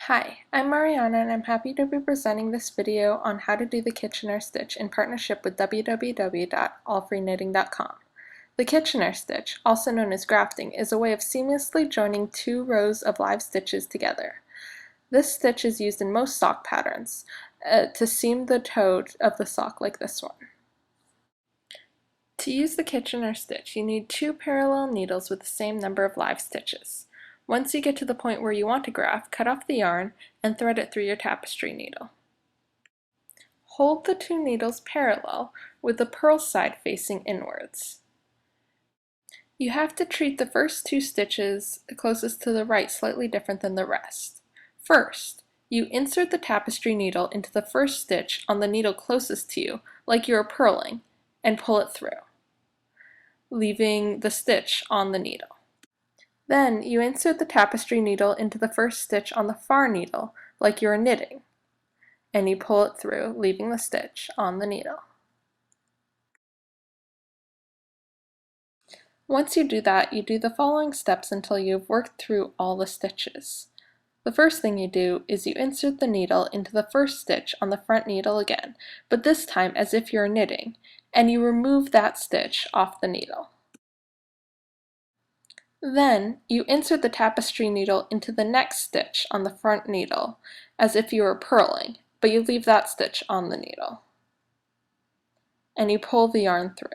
Hi, I'm Mariana and I'm happy to be presenting this video on how to do the Kitchener stitch in partnership with www.allfreeknitting.com. The Kitchener stitch, also known as grafting, is a way of seamlessly joining two rows of live stitches together. This stitch is used in most sock patterns to seam the toe of the sock like this one. To use the Kitchener stitch, you need two parallel needles with the same number of live stitches. Once you get to the point where you want to graft, cut off the yarn and thread it through your tapestry needle. Hold the two needles parallel with the purl side facing inwards. You have to treat the first two stitches closest to the right slightly different than the rest. First, you insert the tapestry needle into the first stitch on the needle closest to you, like you are purling, and pull it through, leaving the stitch on the needle. Then you insert the tapestry needle into the first stitch on the far needle, like you are knitting, and you pull it through, leaving the stitch on the needle. Once you do that, you do the following steps until you've worked through all the stitches. The first thing you do is you insert the needle into the first stitch on the front needle again, but this time as if you're knitting, and you remove that stitch off the needle. Then, you insert the tapestry needle into the next stitch on the front needle, as if you were purling, but you leave that stitch on the needle. And you pull the yarn through.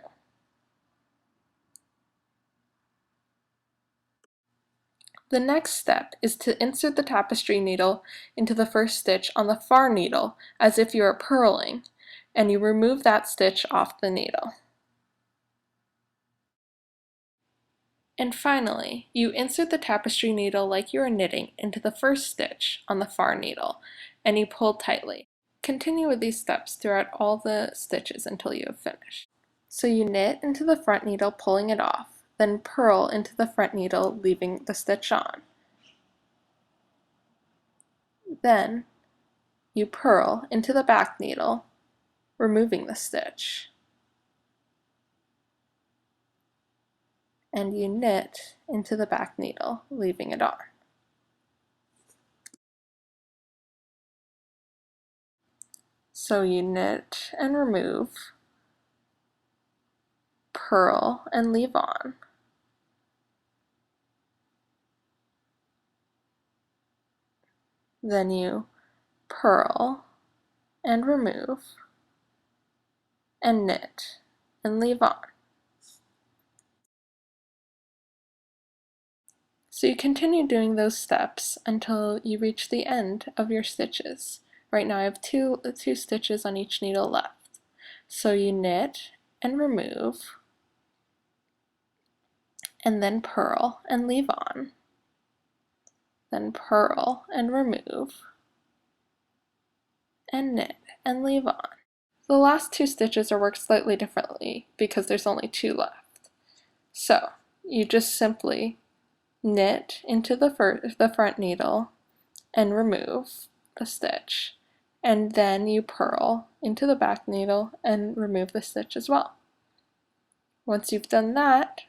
The next step is to insert the tapestry needle into the first stitch on the far needle, as if you are purling, and you remove that stitch off the needle. And finally, you insert the tapestry needle like you are knitting into the first stitch on the far needle, and you pull tightly. Continue with these steps throughout all the stitches until you have finished. So you knit into the front needle, pulling it off, then purl into the front needle, leaving the stitch on. Then you purl into the back needle, removing the stitch. And you knit into the back needle, leaving it on. So you knit and remove, purl and leave on. Then you purl and remove, and knit and leave on. So you continue doing those steps until you reach the end of your stitches. Right now I have two stitches on each needle left. So you knit and remove, and then purl and leave on. Then purl and remove, and knit and leave on. The last two stitches are worked slightly differently because there's only two left. So you just simply knit into the front needle and remove the stitch, and then you purl into the back needle and remove the stitch as well. Once you've done that,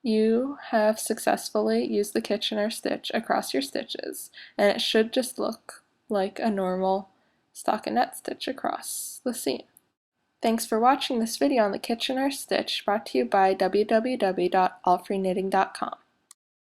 you have successfully used the Kitchener stitch across your stitches, and it should just look like a normal stockinette stitch across the seam. Thanks for watching this video on the Kitchener stitch, brought to you by www.allfreeknitting.com.